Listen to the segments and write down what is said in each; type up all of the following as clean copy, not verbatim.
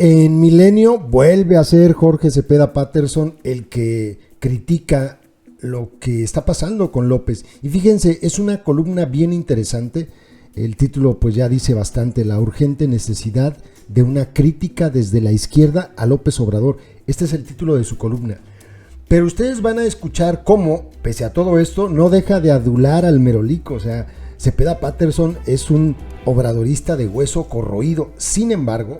En Milenio vuelve a ser Jorge Cepeda Patterson el que critica lo que está pasando con López. Y fíjense, es una columna bien interesante. El título pues ya dice bastante: la urgente necesidad de una crítica desde la izquierda a López Obrador. Este es el título de su columna. Pero ustedes van a escuchar cómo, pese a todo esto, no deja de adular al merolico. O sea, Cepeda Patterson es un obradorista de hueso corroído. Sin embargo,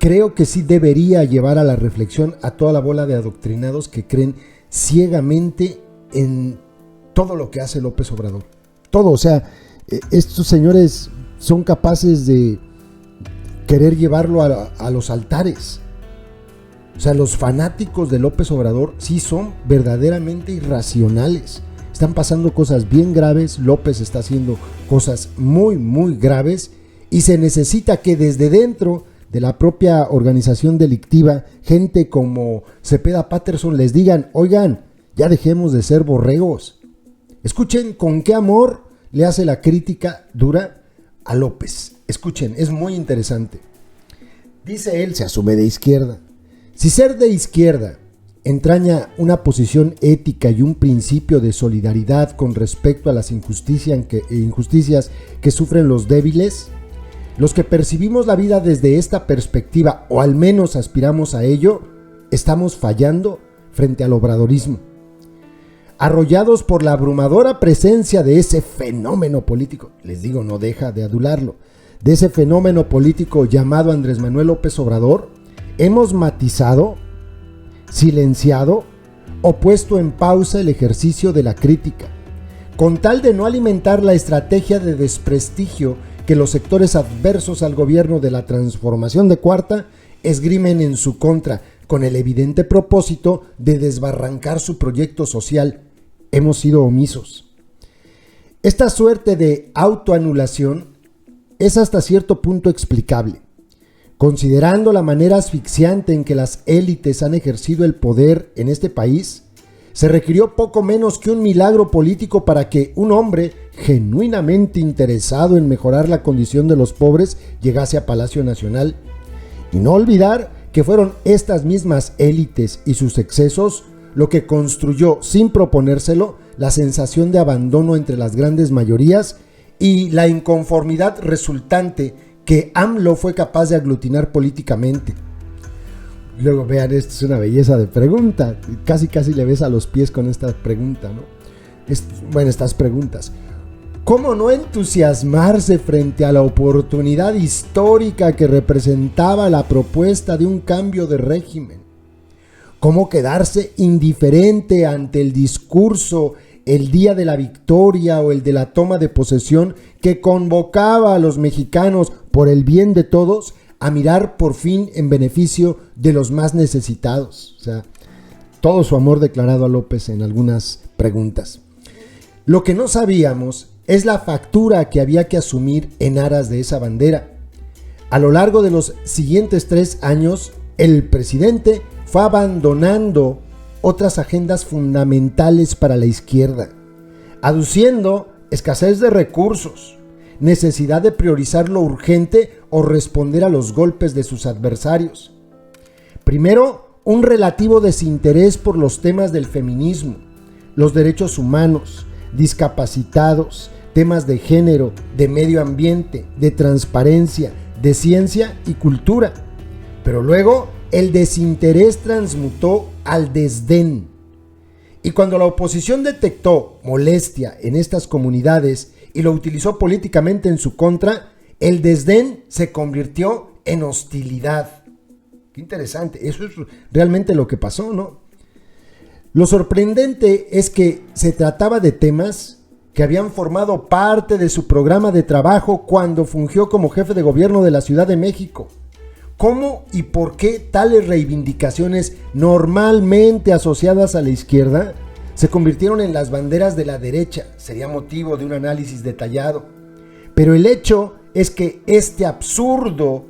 creo que sí debería llevar a la reflexión a toda la bola de adoctrinados que creen ciegamente en todo lo que hace López Obrador. Todo, o sea, estos señores son capaces de querer llevarlo a los altares. O sea, los fanáticos de López Obrador sí son verdaderamente irracionales. Están pasando cosas bien graves, López está haciendo cosas muy, muy graves, y se necesita que desde dentro de la propia organización delictiva, gente como Cepeda Patterson les digan: oigan, ya dejemos de ser borregos. Escuchen con qué amor le hace la crítica dura a López. Escuchen, es muy interesante. Dice él, se asume de izquierda. Si ser de izquierda entraña una posición ética y un principio de solidaridad con respecto a las injusticias que sufren los débiles, los que percibimos la vida desde esta perspectiva, o al menos aspiramos a ello, estamos fallando frente al obradorismo. Arrollados por la abrumadora presencia de ese fenómeno político, les digo, no deja de adularlo, de ese fenómeno político llamado Andrés Manuel López Obrador, hemos matizado, silenciado o puesto en pausa el ejercicio de la crítica, con tal de no alimentar la estrategia de desprestigio que los sectores adversos al gobierno de la transformación de Cuarta esgrimen en su contra, con el evidente propósito de desbarrancar su proyecto social. Hemos sido omisos. Esta suerte de autoanulación es hasta cierto punto explicable, considerando la manera asfixiante en que las élites han ejercido el poder en este país. Se requirió poco menos que un milagro político para que un hombre genuinamente interesado en mejorar la condición de los pobres llegase a Palacio Nacional. Y no olvidar que fueron estas mismas élites y sus excesos lo que construyó, sin proponérselo, la sensación de abandono entre las grandes mayorías y la inconformidad resultante que AMLO fue capaz de aglutinar políticamente. Luego vean, esto es una belleza de pregunta, casi le ves a los pies con esta pregunta, ¿no? Estas preguntas. ¿Cómo no entusiasmarse frente a la oportunidad histórica que representaba la propuesta de un cambio de régimen? ¿Cómo quedarse indiferente ante el discurso el día de la victoria o el de la toma de posesión que convocaba a los mexicanos, por el bien de todos, a mirar por fin en beneficio de los más necesitados? O sea, todo su amor declarado a López en algunas preguntas. Lo que no sabíamos es la factura que había que asumir en aras de esa bandera. A lo largo de los siguientes 3 años, el presidente fue abandonando otras agendas fundamentales para la izquierda, aduciendo escasez de recursos, necesidad de priorizar lo urgente o responder a los golpes de sus adversarios. Primero, un relativo desinterés por los temas del feminismo, los derechos humanos, discapacitados, temas de género, de medio ambiente, de transparencia, de ciencia y cultura. Pero luego el desinterés transmutó al desdén. Y cuando la oposición detectó molestia en estas comunidades y lo utilizó políticamente en su contra, el desdén se convirtió en hostilidad. Qué interesante, eso es realmente lo que pasó, ¿no? Lo sorprendente es que se trataba de temas que habían formado parte de su programa de trabajo cuando fungió como jefe de gobierno de la Ciudad de México. ¿Cómo y por qué tales reivindicaciones normalmente asociadas a la izquierda se convirtieron en las banderas de la derecha? Sería motivo de un análisis detallado. Pero el hecho es que este absurdo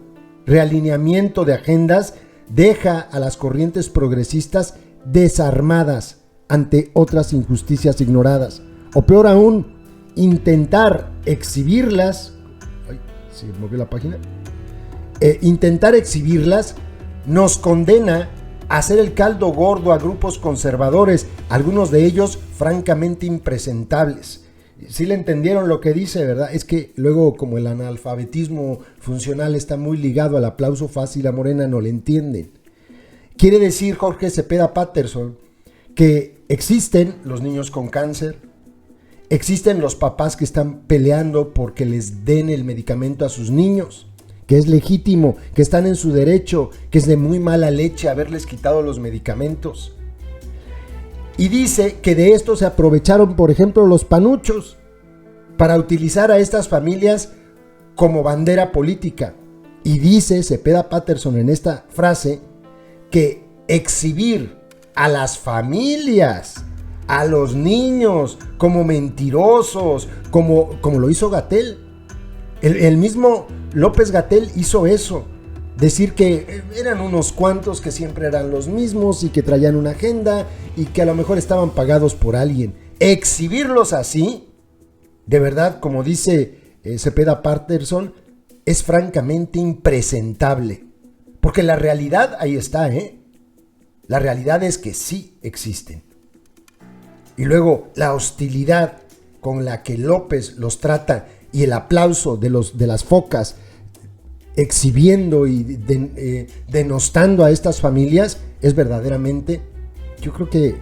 realineamiento de agendas deja a las corrientes progresistas desarmadas ante otras injusticias ignoradas. O peor aún, intentar exhibirlas. Ay, se movió la página. intentar exhibirlas nos condena a hacer el caldo gordo a grupos conservadores, algunos de ellos francamente impresentables. Sí le entendieron lo que dice, ¿verdad? Es que luego, como el analfabetismo funcional está muy ligado al aplauso fácil, a Morena no le entienden. Quiere decir Jorge Cepeda Patterson que existen los niños con cáncer, existen los papás que están peleando porque les den el medicamento a sus niños, que es legítimo, que están en su derecho, que es de muy mala leche haberles quitado los medicamentos. Y dice que de esto se aprovecharon, por ejemplo, los panuchos para utilizar a estas familias como bandera política. Y dice Cepeda Patterson en esta frase que exhibir a las familias, a los niños, como mentirosos, como lo hizo Gatell. El mismo López-Gatell hizo eso. Decir que eran unos cuantos que siempre eran los mismos y que traían una agenda y que a lo mejor estaban pagados por alguien. Exhibirlos así, de verdad, como dice Cepeda Patterson, es francamente impresentable. Porque la realidad ahí está, La realidad es que sí existen. Y luego la hostilidad con la que López los trata y el aplauso de las focas exhibiendo y denostando a estas familias es verdaderamente, yo creo que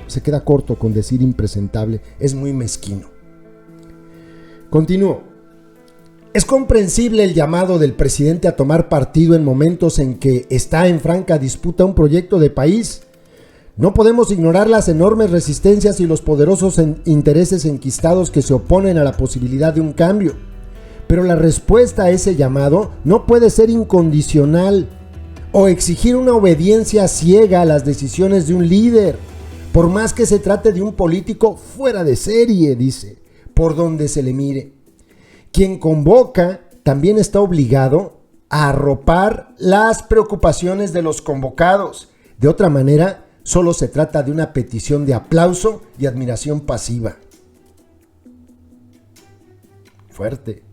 se queda corto con decir impresentable, es muy mezquino. Continúo. Es comprensible el llamado del presidente a tomar partido en momentos en que está en franca disputa un proyecto de país. No podemos ignorar las enormes resistencias y los poderosos intereses enquistados que se oponen a la posibilidad de un cambio. Pero la respuesta a ese llamado no puede ser incondicional o exigir una obediencia ciega a las decisiones de un líder, por más que se trate de un político fuera de serie, dice, por donde se le mire. Quien convoca también está obligado a arropar las preocupaciones de los convocados. De otra manera, solo se trata de una petición de aplauso y admiración pasiva. Fuerte.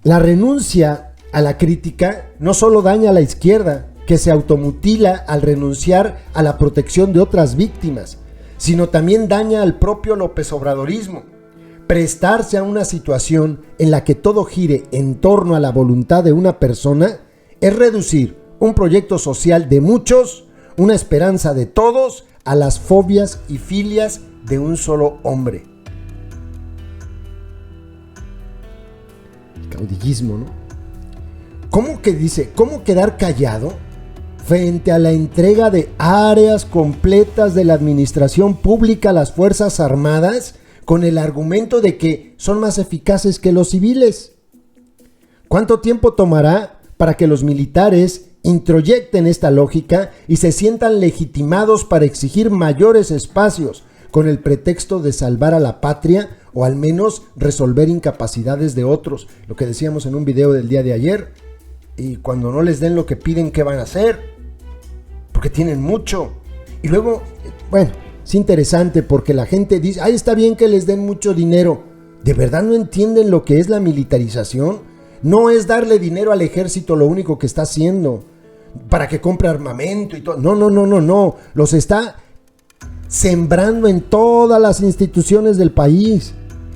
La renuncia a la crítica no solo daña a la izquierda, que se automutila al renunciar a la protección de otras víctimas, sino también daña al propio López Obradorismo. Prestarse a una situación en la que todo gire en torno a la voluntad de una persona es reducir un proyecto social de muchos, una esperanza de todos, a las fobias y filias de un solo hombre. Caudillismo, ¿no? ¿Cómo quedar callado frente a la entrega de áreas completas de la administración pública a las Fuerzas Armadas con el argumento de que son más eficaces que los civiles? ¿Cuánto tiempo tomará para que los militares introyecten esta lógica y se sientan legitimados para exigir mayores espacios con el pretexto de salvar a la patria o al menos resolver incapacidades de otros? Lo que decíamos en un video del día de ayer. Y cuando no les den lo que piden, ¿qué van a hacer? Porque tienen mucho. Y luego, bueno, es interesante porque la gente dice, ay, está bien que les den mucho dinero. ¿De verdad no entienden lo que es la militarización? No es darle dinero al ejército lo único que está haciendo para que compre armamento y todo. No. Los está sembrando en todas las instituciones del país.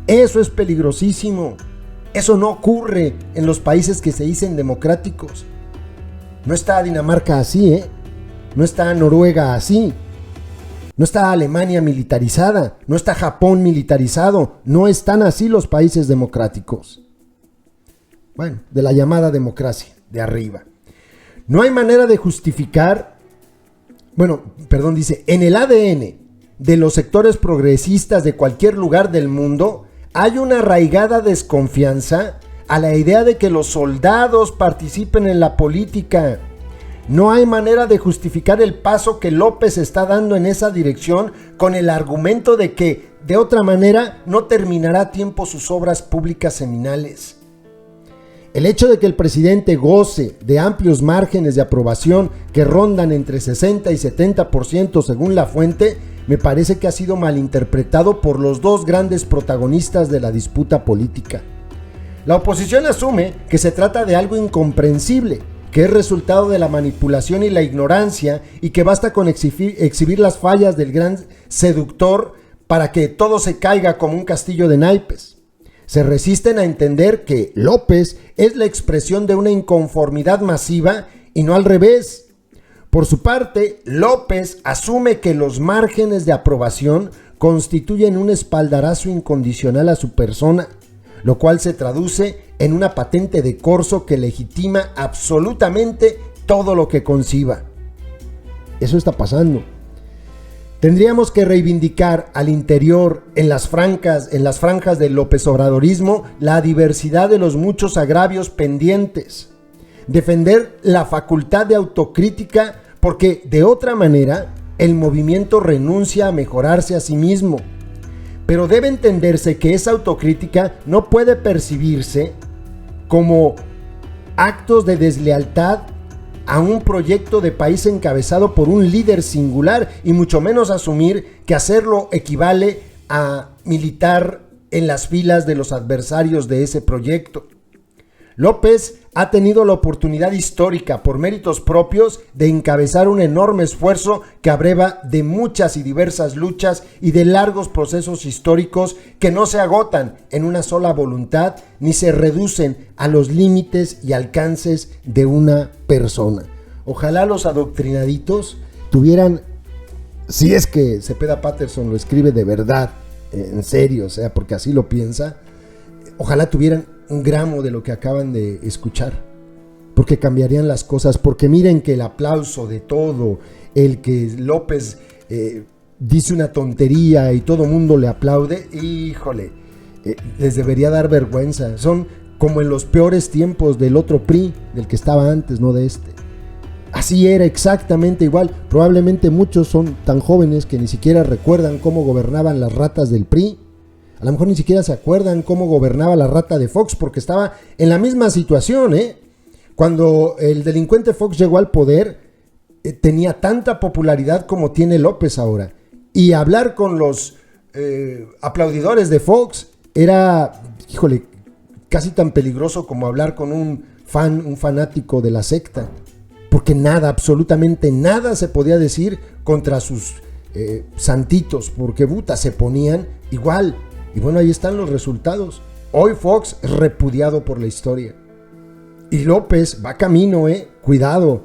Eso es peligrosísimo. Eso no ocurre en los países que se dicen democráticos. No está Dinamarca así, No está Noruega así. No está Alemania militarizada. No está Japón militarizado. No están así los países democráticos. Bueno, de la llamada democracia, de arriba. No hay manera de justificar, dice, en el ADN de los sectores progresistas de cualquier lugar del mundo, hay una arraigada desconfianza a la idea de que los soldados participen en la política. No hay manera de justificar el paso que López está dando en esa dirección con el argumento de que, de otra manera, no terminará a tiempo sus obras públicas seminales. El hecho de que el presidente goce de amplios márgenes de aprobación que rondan entre 60 y 70% según la fuente, me parece que ha sido malinterpretado por los dos grandes protagonistas de la disputa política. La oposición asume que se trata de algo incomprensible, que es resultado de la manipulación y la ignorancia y que basta con exhibir las fallas del gran seductor para que todo se caiga como un castillo de naipes. Se resisten a entender que López es la expresión de una inconformidad masiva y no al revés. Por su parte, López asume que los márgenes de aprobación constituyen un espaldarazo incondicional a su persona, lo cual se traduce en una patente de corso que legitima absolutamente todo lo que conciba. Eso está pasando. Tendríamos que reivindicar al interior, en las franjas del López Obradorismo, la diversidad de los muchos agravios pendientes. Defender la facultad de autocrítica, porque de otra manera el movimiento renuncia a mejorarse a sí mismo. Pero debe entenderse que esa autocrítica no puede percibirse como actos de deslealtad a un proyecto de país encabezado por un líder singular, y mucho menos asumir que hacerlo equivale a militar en las filas de los adversarios de ese proyecto. López ha tenido la oportunidad histórica, por méritos propios, de encabezar un enorme esfuerzo que abreva de muchas y diversas luchas y de largos procesos históricos que no se agotan en una sola voluntad ni se reducen a los límites y alcances de una persona. Ojalá los adoctrinaditos tuvieran, si es que Cepeda Patterson lo escribe de verdad, en serio, o sea, porque así lo piensa, ojalá tuvieran un gramo de lo que acaban de escuchar, porque cambiarían las cosas. Porque miren que el aplauso de todo, el que López dice una tontería y todo mundo le aplaude, híjole, les debería dar vergüenza. Son como en los peores tiempos del otro PRI, del que estaba antes, no de este. Así era, exactamente igual. Probablemente muchos son tan jóvenes que ni siquiera recuerdan cómo gobernaban las ratas del PRI. A lo mejor ni siquiera se acuerdan cómo gobernaba la rata de Fox, porque estaba en la misma situación, ¿eh? Cuando el delincuente Fox llegó al poder, tenía tanta popularidad como tiene López ahora. Y hablar con los aplaudidores de Fox era, híjole, casi tan peligroso como hablar con un fanático de la secta. Porque nada, absolutamente nada se podía decir contra sus santitos, porque se ponían igual. Y bueno, ahí están los resultados. Hoy Fox es repudiado por la historia. Y López va camino, cuidado,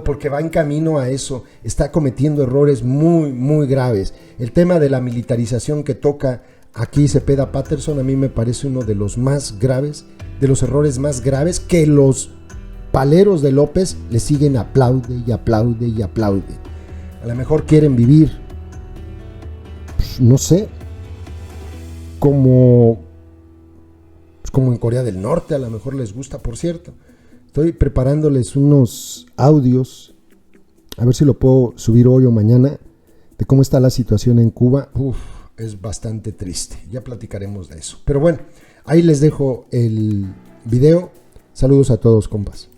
porque va en camino a eso. Está cometiendo errores muy, muy graves. El tema de la militarización que toca aquí Cepeda Patterson a mí me parece uno de los más graves, de los errores más graves, que los paleros de López le siguen aplaude y aplaude y aplaude. A lo mejor quieren vivir, pues, no sé, como en Corea del Norte, a lo mejor les gusta, por cierto. Estoy preparándoles unos audios, a ver si lo puedo subir hoy o mañana, de cómo está la situación en Cuba. Es bastante triste, ya platicaremos de eso. Pero bueno, ahí les dejo el video. Saludos a todos, compas.